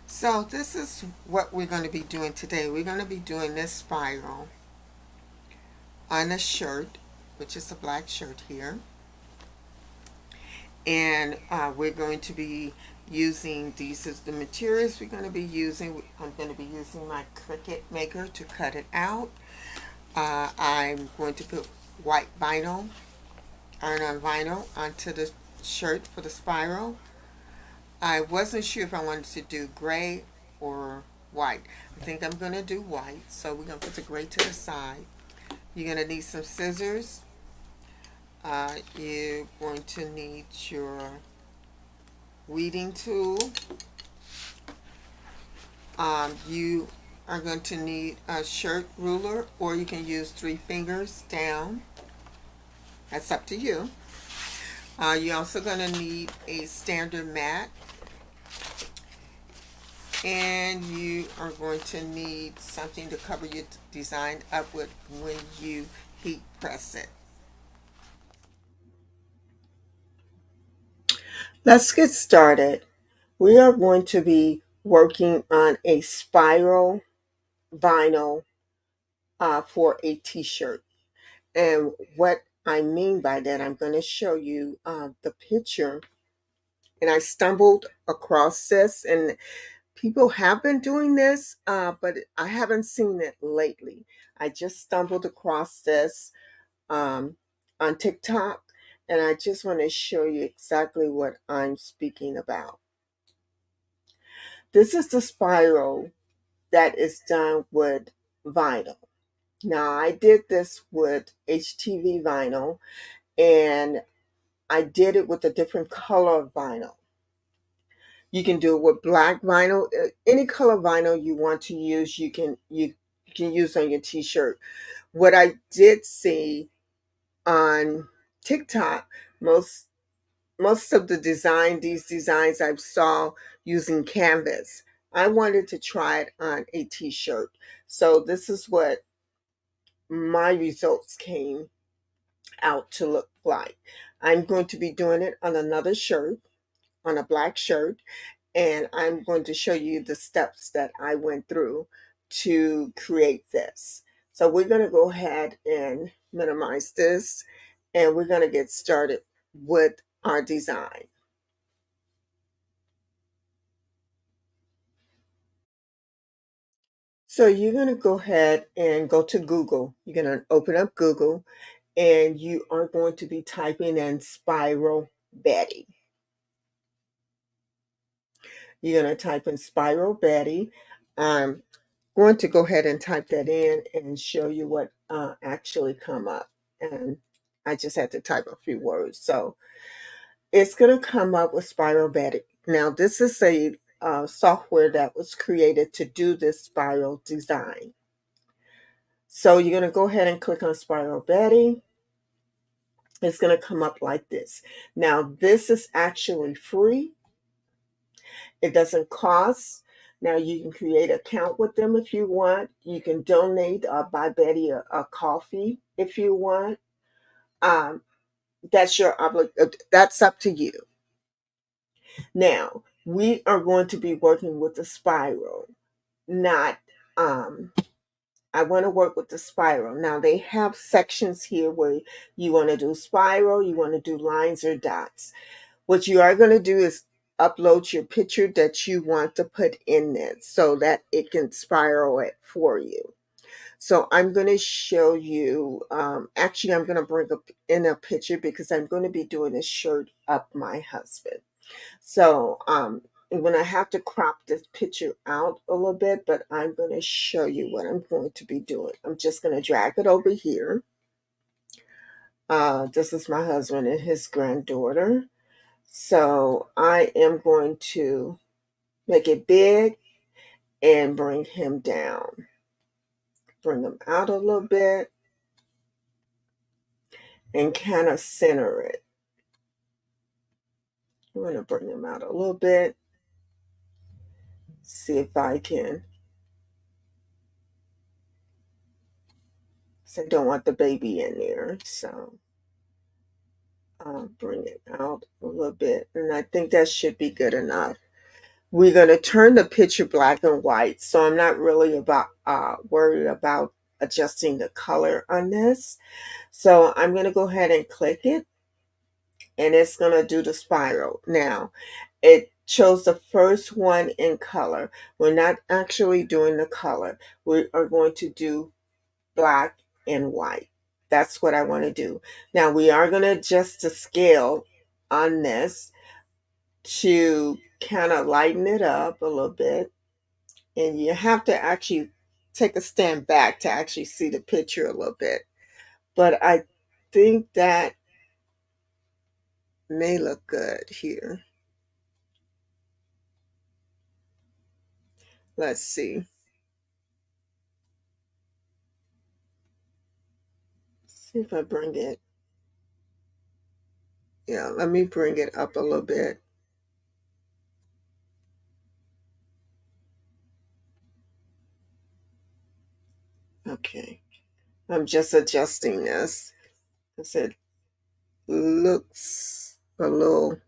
So this is what we're going to be doing today. We're going to be doing this spiral on a shirt, which is a black shirt here. And we're going to be using, these as the materials we're going to be using. I'm going to be using my Cricut maker to cut it out. I'm going to put white vinyl, iron-on vinyl, onto the shirt for the spiral. I wasn't sure if I wanted to do gray or white. I think I'm going to do white, so we're going to put the gray to the side. You're going to need some scissors. You're going to need your weeding tool. You are going to need a shirt ruler, or you can use 3 fingers down. That's up to you. You're also going to need a standard mat, and you are going to need something to cover your design up with when you heat press it. Let's get started. We are going to be working on a spiral vinyl for a t-shirt. And what I mean by that, I'm going to show you the picture. And I stumbled across this, and people have been doing this, but I haven't seen it lately. I just stumbled across this on TikTok, and I just want to show you exactly what I'm speaking about. This is the spiral that is done with vinyl. Now, I did this with HTV vinyl, and I did it with a different color of vinyl. You can do it with black vinyl, any color vinyl you want to use. You can use on your t-shirt. What I did see on TikTok, most of these designs I saw using canvas. I wanted to try it on a t-shirt. So this is what my results came out to look like. I'm going to be doing it on another shirt, on a black shirt, and I'm going to show you the steps that I went through to create this. So we're going to go ahead and minimize this, and we're going to get started with our design. So you're going to go ahead and go to Google. You're going to open up Google, and you are going to be typing in Spiral Betty. You're going to type in Spiral Betty. I'm going to go ahead and type that in and show you what actually come up. And I just had to type a few words. So it's going to come up with Spiral Betty. Now, this is a software that was created to do this spiral design. So you're going to go ahead and click on Spiral Betty. It's going to come up like this. Now, this is actually free. It doesn't cost. Now, you can create an account with them if you want. You can donate or buy Betty a coffee if you want. Um, that's up to you. Now, we are going to be working with the spiral, not um, I want to work with the spiral. Now they have sections here where you want to do spiral, you want to do lines or dots. What you are going to do is upload your picture that you want to put in it so that it can spiral it for you. So I'm going to show you, actually I'm going to bring up in a picture because I'm going to be doing a shirt up my husband. So I'm going to have to crop this picture out a little bit, but I'm going to show you what I'm going to be doing. I'm just going to drag it over here. This is my husband and his granddaughter. So I am going to make it big and bring him down. Bring him out a little bit and kind of center it. I'm going to bring him out a little bit see if I can. So I don't want the baby in there, so I'll bring it out a little bit, and I think that should be good enough. We're going to turn the picture black and white, so I'm not really about worried about adjusting the color on this. So I'm going to go ahead and click it, and it's going to do the spiral. Now, it chose the first one in color. We're not actually doing the color. We are going to do black and white. That's what I want to do. Now, we are going to adjust the scale on this to kind of lighten it up a little bit. And you have to actually take a stand back to actually see the picture a little bit. But I think that may look good here. Let's see. See if I bring it. Yeah, let me bring it up a little bit. Okay. I'm just adjusting this because it looks a little.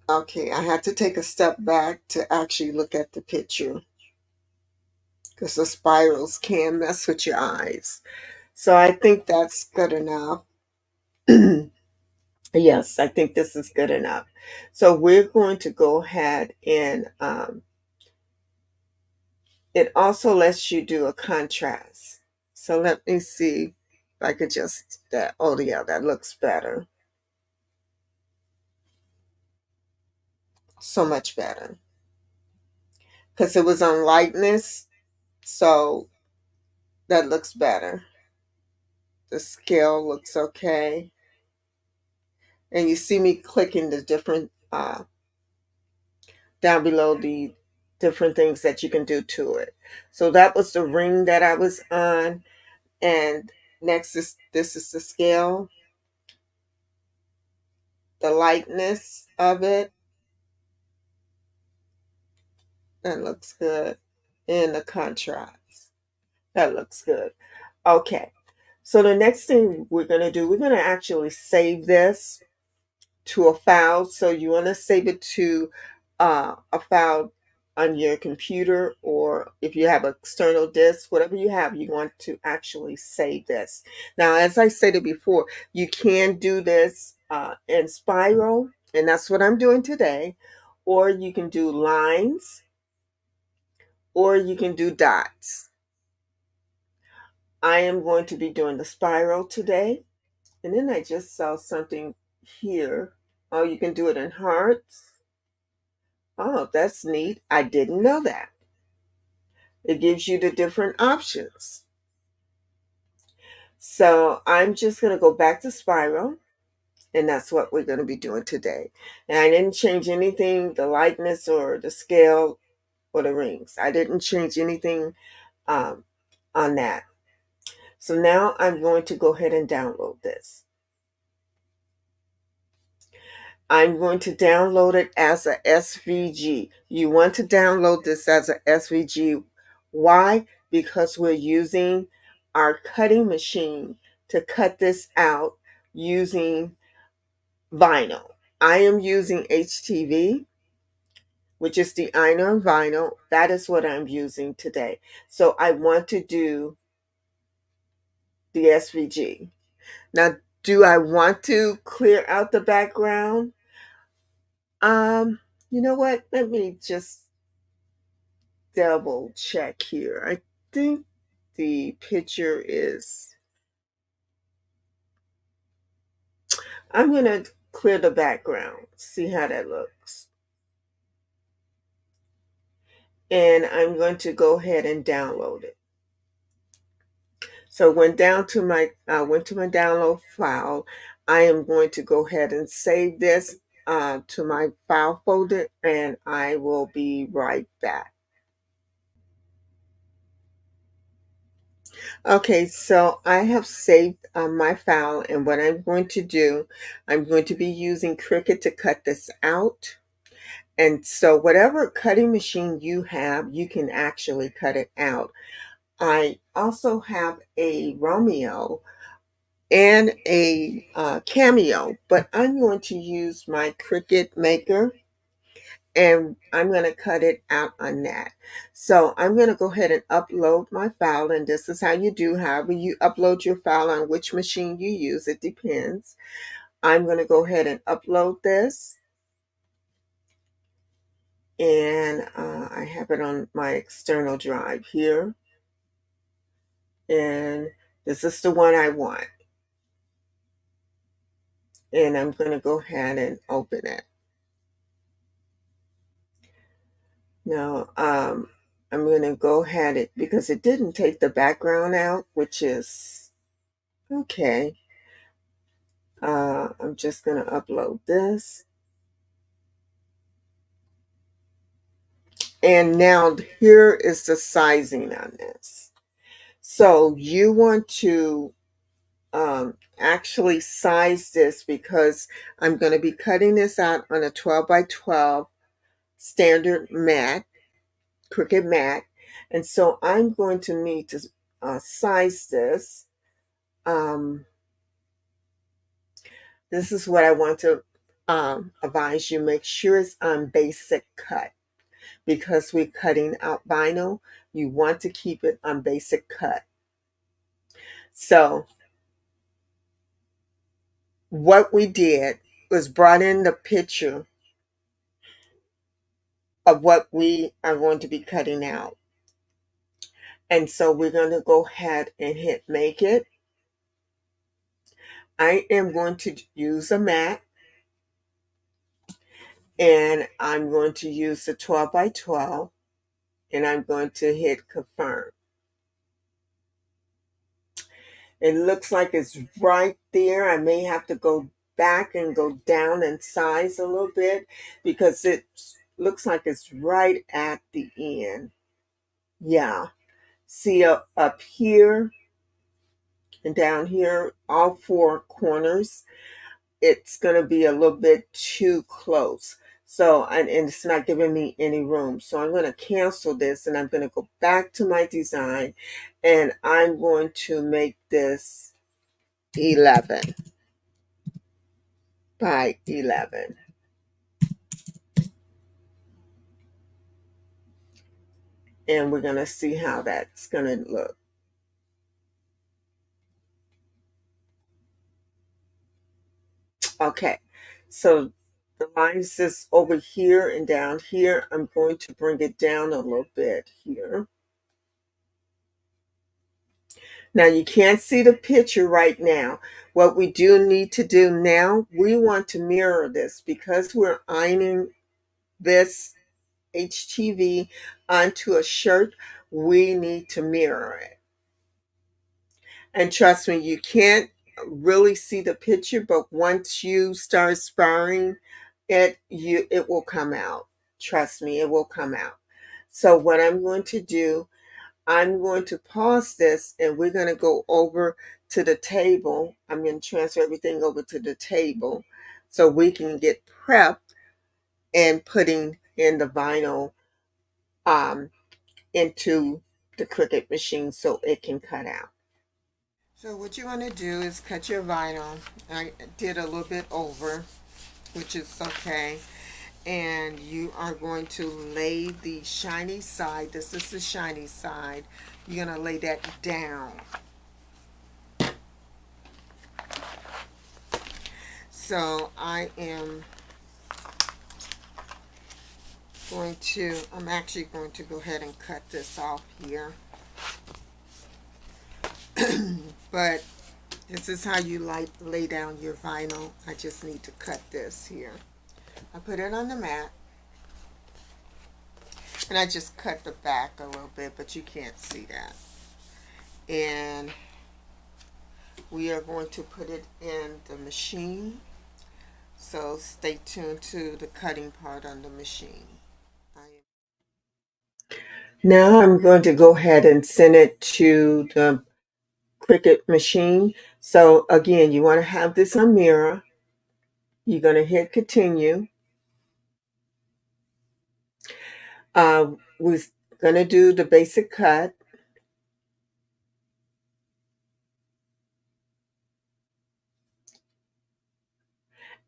Okay, I had to take a step back to actually look at the picture because the spirals can mess with your eyes. So I think that's good enough. Yes, I think this is good enough. So we're going to go ahead and it also lets you do a contrast. So let me see if I could just that. Oh yeah, that looks better. So much better because it was on lightness. So that looks better. The scale looks okay. And you see me clicking the different down below the different things that you can do to it. So that was the ring that I was on, and next is this is the scale, the lightness of it. That looks good. And the contrast. That looks good. Okay. So the next thing we're going to do, we're going to actually save this to a file. So you want to save it to a file on your computer, or if you have an external disk, whatever you have, you want to actually save this. Now, as I stated before, you can do this in spiral, and that's what I'm doing today, or you can do lines, or you can do dots. I am going to be doing the spiral today. And then I just saw something here. Oh, you can do it in hearts. Oh, that's neat. I didn't know that. It gives you the different options. So I'm just going to go back to spiral, and that's what we're going to be doing today. And I didn't change anything, the lightness or the scale or the rings. I didn't change anything um, on that. So now I'm going to go ahead and download this. I'm going to download it as a SVG. You want to download this as a SVG. Why? Because we're using our cutting machine to cut this out using vinyl. I am using HTV, which is the iron vinyl. That is what I'm using today. So I want to do the SVG. Now, do I want to clear out the background? Um, you know what? Let me just double check here. I think the picture is, I'm going to clear the background, see how that looks. And I'm going to go ahead and download it. So went to my download file. I am going to go ahead and save this to my file folder, and I will be right back. Okay, so I have saved my file, and what I'm going to do, I'm going to be using Cricut to cut this out. And so, whatever cutting machine you have, you can actually cut it out. I also have a Romeo and a Cameo, but I'm going to use my Cricut Maker, and I'm going to cut it out on that. So I'm going to go ahead and upload my file, and this is how you do. However you upload your file on which machine you use, it depends. I'm going to go ahead and upload this, and I have it on my external drive here, and this is the one I want, and I'm going to go ahead and open it. Now, I'm going to go ahead because it didn't take the background out, which is okay. I'm just going to upload this. And now here is the sizing on this. So you want to actually size this because I'm going to be cutting this out on a 12 by 12 standard mat, Cricut mat. And so I'm going to need to size this. This is what I want to advise you. Make sure it's on basic cut. Because we're cutting out vinyl, you want to keep it on basic cut. So what we did was brought in the picture of what we are going to be cutting out. And so we're going to go ahead and hit make it. I am going to use a mat, and I'm going to use the 12 by 12, and I'm going to hit confirm. It looks like it's right there. I may have to go back and go down in size a little bit because it looks like it's right at the end. Yeah. See up here and down here, all four corners, it's going to be a little bit too close. So, and it's not giving me any room. So I'm going to cancel this, and I'm going to go back to my design, and I'm going to make this 11 by 11. And we're going to see how that's going to look. Okay, so the lines is over here and down here. I'm going to bring it down a little bit here. Now you can't see the picture right now. What we do need to do now, we want to mirror this because we're ironing this HTV onto a shirt. We need to mirror it. And trust me, you can't really see the picture, but once you start sparring it will come out. Trust me, it will come out. So what I'm going to do, I'm going to pause this, and we're going to go over to the table. I'm going to transfer everything over to the table so we can get prepped and putting in the vinyl um, into the Cricut machine so it can cut out. So what you want to do is cut your vinyl. I did a little bit over, which is okay. And you are going to lay the shiny side. This is the shiny side. You're going to lay that down. So I am I'm actually going to go ahead and cut this off here. But this is how you lay down your vinyl. I just need to cut this here. I put it on the mat, and I just cut the back a little bit, but you can't see that. And we are going to put it in the machine. So stay tuned to the cutting part on the machine. Now I'm going to go ahead and send it to the Cricut machine. So again, you want to have this on mirror. You're going to hit continue. We're going to do the basic cut.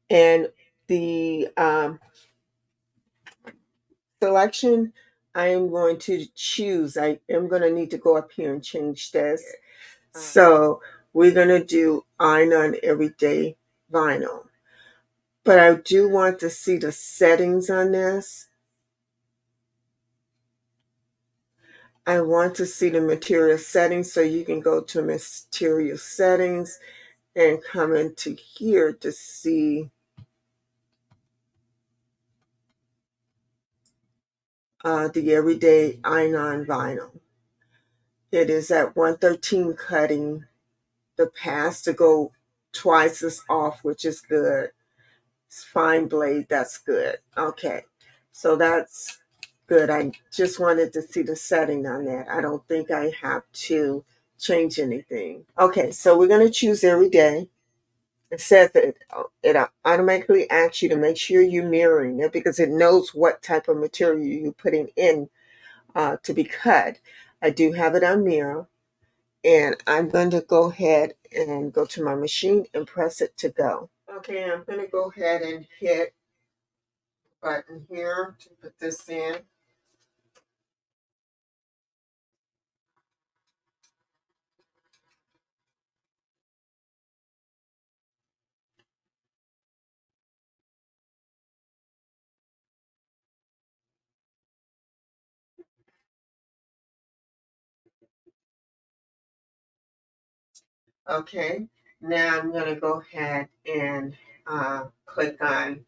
And the selection, I am going to choose. I am going to need to go up here and change this. So we're going to do iron on everyday vinyl. But I do want to see the settings on this. I want to see the material settings, so you can go to material settings and come into here to see the everyday iron vinyl. It is at 113 cutting. The pass to go twice as off, which is good. It's fine blade, that's good. Okay, so that's good. I just wanted to see the setting on that. I don't think I have to change anything. Okay, so we're going to choose every day. It says that it automatically asks you to make sure you're mirroring it because it knows what type of material you're putting in to be cut. I do have it on mirror, and I'm going to go ahead and go to my machine and press it to go. Okay, I'm going to go ahead and hit button here to put this in. Okay, now I'm going to go ahead and click on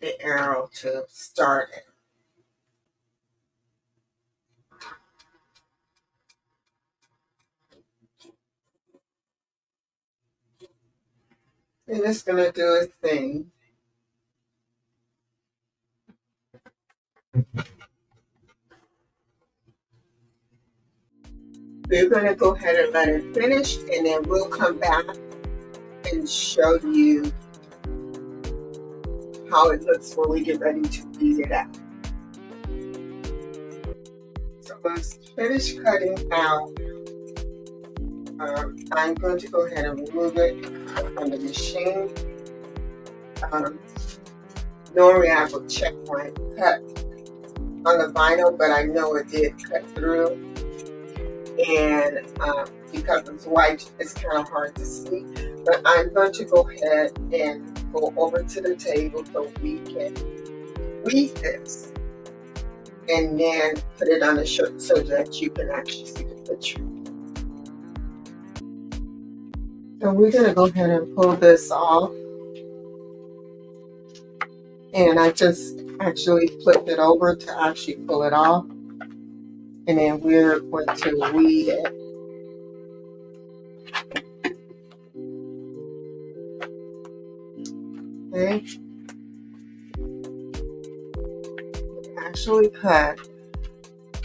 the arrow to start it. And it's going to do its thing. We're going to go ahead and let it finish, and then we'll come back and show you how it looks when we get ready to read it out. So let's finish cutting out. I'm going to go ahead and remove it from the machine. Normally I would check my cut on the vinyl, but I know it did cut through. And because it's white, it's kind of hard to see. But I'm going to go ahead and go over to the table so we can read this. And then put it on the shirt so that you can actually see the picture. So we're going to go ahead and pull this off. And I just actually flipped it over to actually pull it off. And then we're going to weed it. Okay. Actually cut.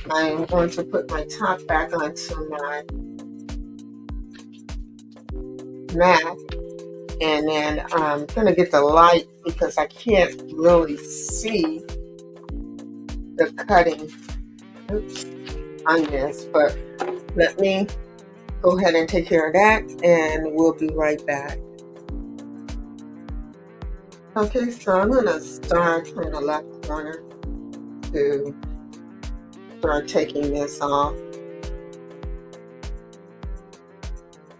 I'm going to put my top back onto my mat. And then I'm going to get the light because I can't really see the cutting on this. But let me go ahead and take care of that, and we'll be right back. Okay, so I'm going to start from the left corner to start taking this off.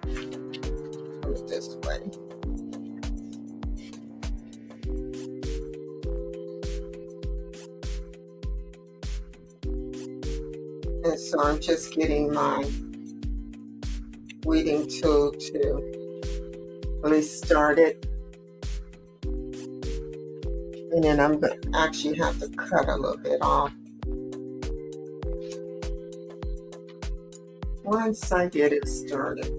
Put it this way. And so I'm just getting my weeding tool to really start it. And then I'm going to actually have to cut a little bit off. Once I get it started.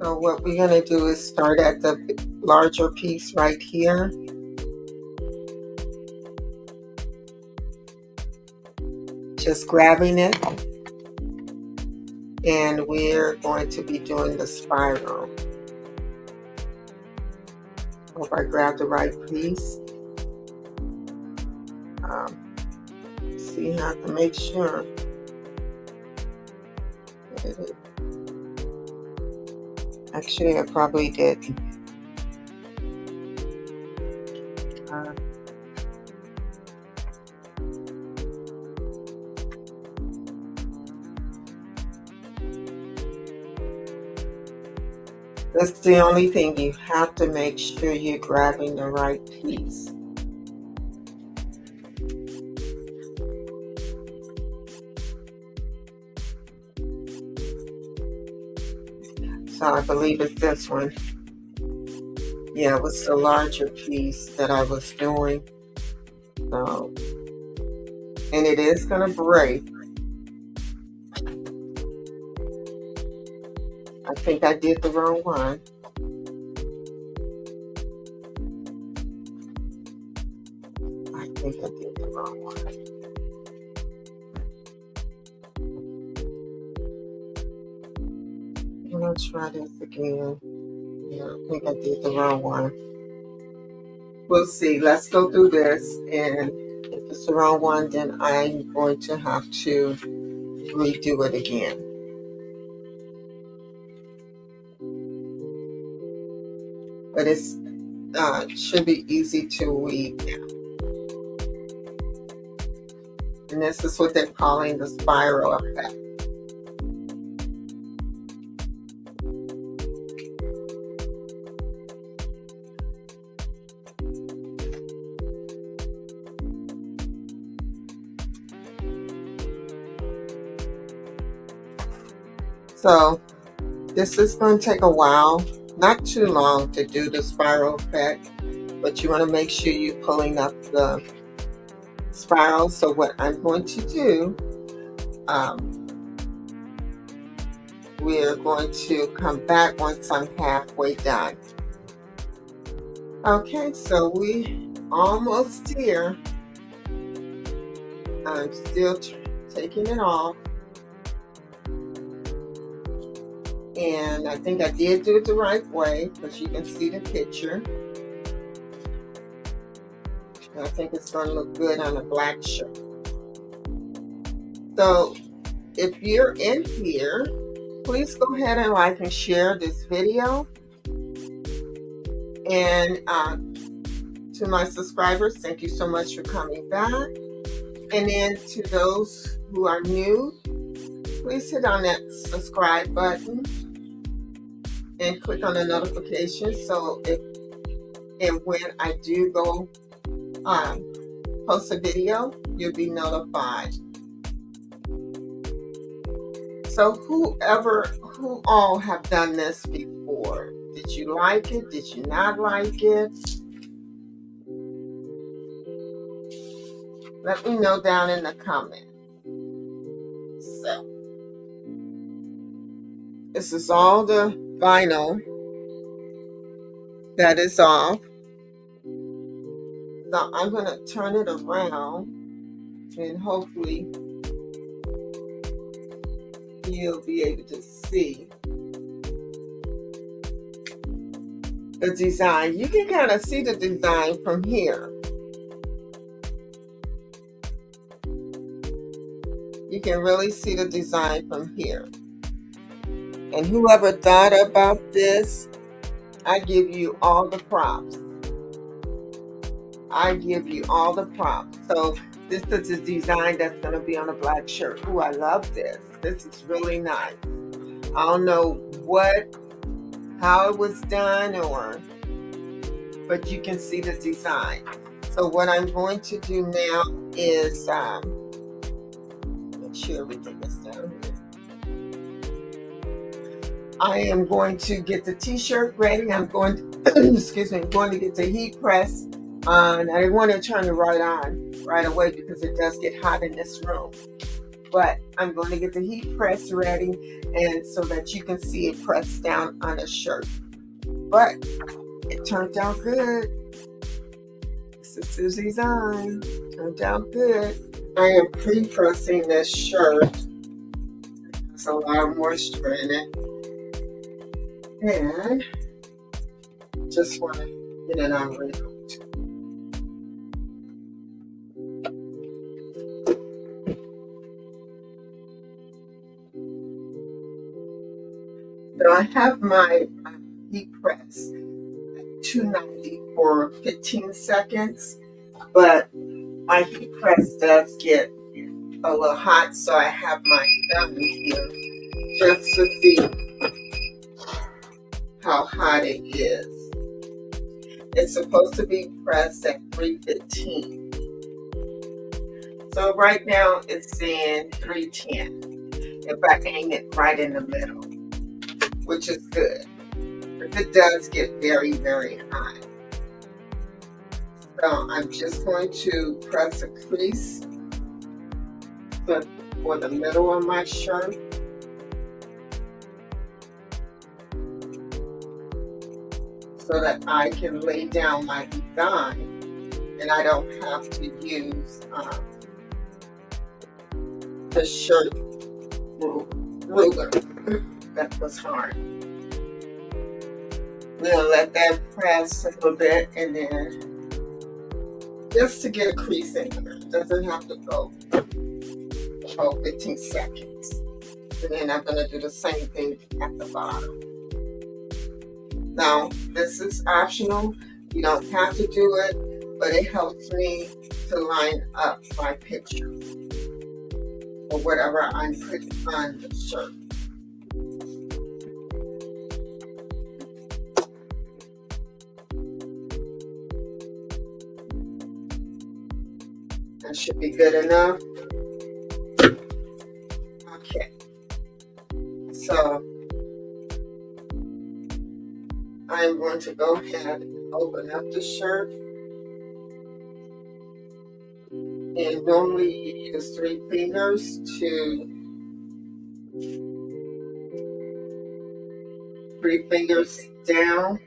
So what we're going to do is start at the larger piece right here. Just grabbing it, and we're going to be doing the spiral. Hope I grab the right piece. See how to make sure. Actually, I probably did. That's the only thing. You have to make sure you're grabbing the right piece. So I believe it's this one. Yeah, it was the larger piece that I was doing. So, and it is going to break. I think I did the wrong one. I think I did the wrong one. I'm going to try this again. Yeah, I think I did the wrong one. We'll see. Let's go through this, and if it's the wrong one, then I'm going to have to redo it again. But it should be easy to read now. And this is what they're calling the spiral effect. So this is going to take a while, not too long to do the spiral effect, but you want to make sure you're pulling up the spiral. So what I'm going to do, we're going to come back once I'm halfway done. Okay, so we almost here. I'm still taking it off. And I think I did do it the right way, because you can see the picture. I think it's going to look good on a black shirt. So if you're in here, please go ahead and like and share this video. And to my subscribers, thank you so much for coming back. And then to those who are new, please hit on that subscribe button and click on the notification, so when I do go post a video, you'll be notified. So who all have done this before? Did you like it? Did you not like it? Let me know down in the comments. So this is all the vinyl that is off. So I'm going to turn it around, and hopefully you'll be able to see the design. You can kind of see the design from here. You can really see the design from here. And whoever thought about this, I give you all the props. I give you all the props. So this is the design that's going to be on a black shirt. Ooh, I love this. This is really nice. I don't know how it was done, but you can see the design. So what I'm going to do now is make sure everything is down here. I am going to get the t-shirt ready. I'm going to, excuse me, I'm going to get the heat press on. I didn't want to turn it right away because it does get hot in this room. But I'm going to get the heat press ready, and so that you can see it pressed down on a shirt. But It turned out good. This is Susie's eye. Turned out good. I am pre-pressing this shirt. There's a lot of moisture in it. And just want to get it on right out. So I have my heat press at 290 for 15 seconds, but my heat press does get a little hot, so I have my gun here just to see how hot it is. It's supposed to be pressed at 315. So right now it's saying 310 if I aim it right in the middle, which is good. But it does get very, very hot. So I'm just going to press a crease for the middle of my shirt. So that I can lay down my design and I don't have to use the shirt ruler. That was hard. We're gonna let that press a little bit, and then just to get a crease in there. It doesn't have to go 15 seconds. And then I'm gonna do the same thing at the bottom. Now, this is optional. You don't have to do it, but it helps me to line up my picture or whatever I'm putting on the shirt. That should be good enough. Okay. So I'm going to go ahead and open up the shirt. And normally you use 3 fingers to 3 fingers down.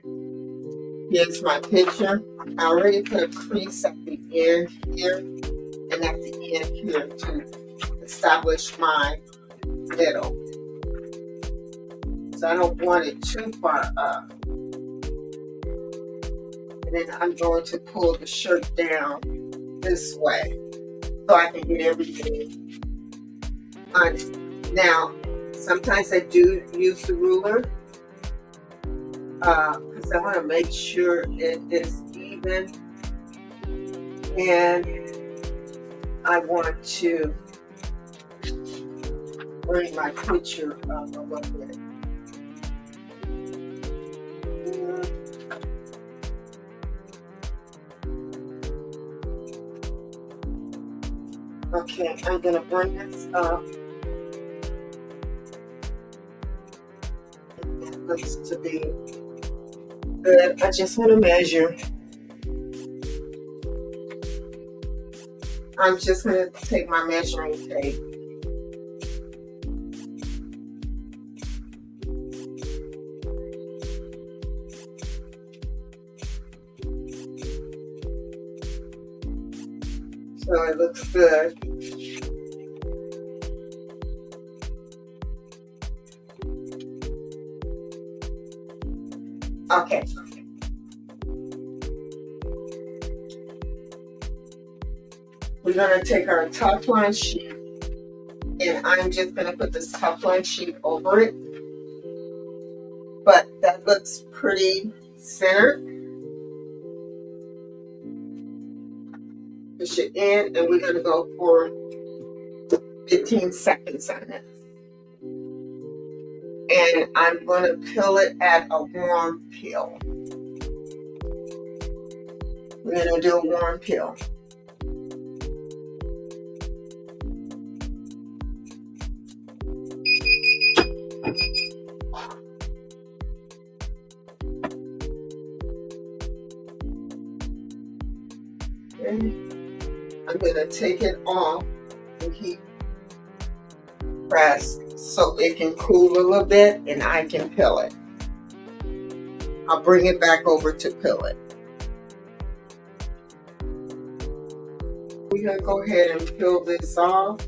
Here's my picture. I already put a crease at the end here and at the end here to establish my middle. So I don't want it too far up. And then I'm going to pull the shirt down this way so I can get everything on it. Now, sometimes I do use the ruler because I want to make sure it is even, and I want to bring my picture up a little bit. Okay, I'm going to bring this up. It looks to be good. I just want to measure. I'm just going to take my measuring tape. So it looks good. Okay. We're going to take our top line sheet, and I'm just going to put this top line sheet over it. But that looks pretty centered. Push it in, and we're going to go for 15 seconds on this. And I'm going to peel it at a warm peel. We're going to do a warm peel. Okay. I'm going to take it off and heat press so it can cool a little bit and I can peel it. I'll bring it back over to pull it. We're going to go ahead and peel this off.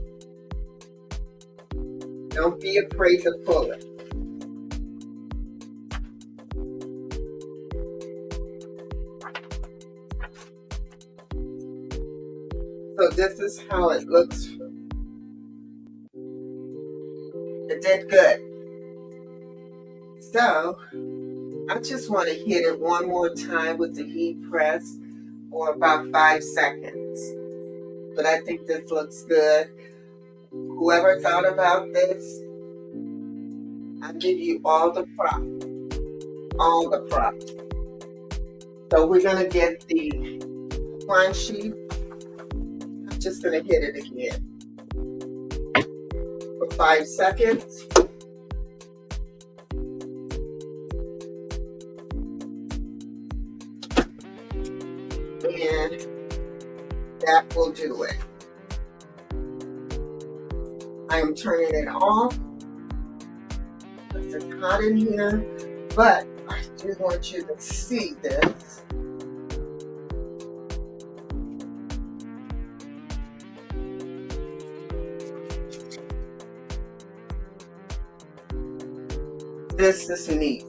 Don't be afraid to pull it. So this is how it looks. It did good. So I just want to hit it one more time with the heat press for about 5 seconds. But I think this looks good. Whoever thought about this, I give you all the props. All the props. So we're going to get the one sheet. I'm just going to hit it again for 5 seconds. And that will do it. I am turning it off. It's hot in here, but I do want you to see this. This is neat.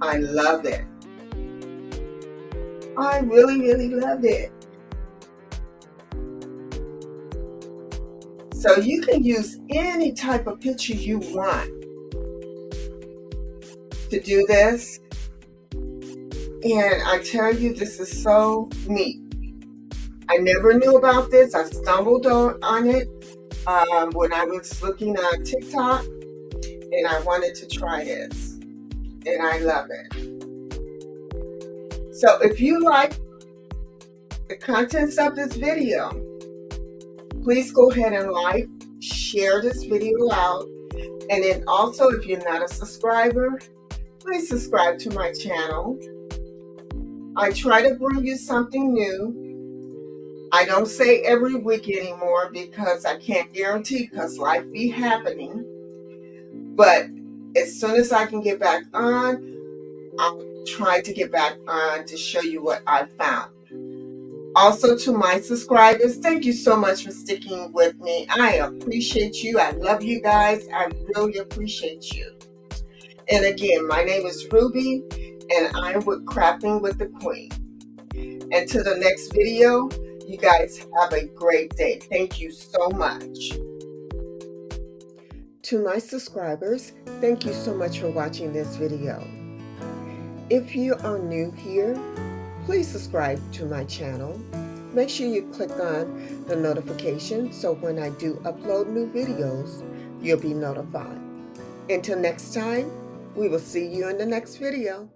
I love it. I really, really love it. So you can use any type of picture you want to do this. And I tell you, this is so neat. I never knew about this. I stumbled on it when I was looking on TikTok, and I wanted to try this. And I love it. So if you like the contents of this video, please go ahead and like, share this video out. And then also, if you're not a subscriber, please subscribe to my channel. I try to bring you something new. I don't say every week anymore because I can't guarantee, because life be happening. But as soon as I can get back on, I'll try to get back on to show you what I found. Also, to my subscribers, thank you so much for sticking with me. I appreciate you. I love you guys. I really appreciate you. And again, my name is Ruby, and I'm with Crafting with the Queen. And to the next video, you guys have a great day. Thank you so much. To my subscribers, thank you so much for watching this video. If you are new here, please subscribe to my channel. Make sure you click on the notification so when I do upload new videos, you'll be notified. Until next time, we will see you in the next video.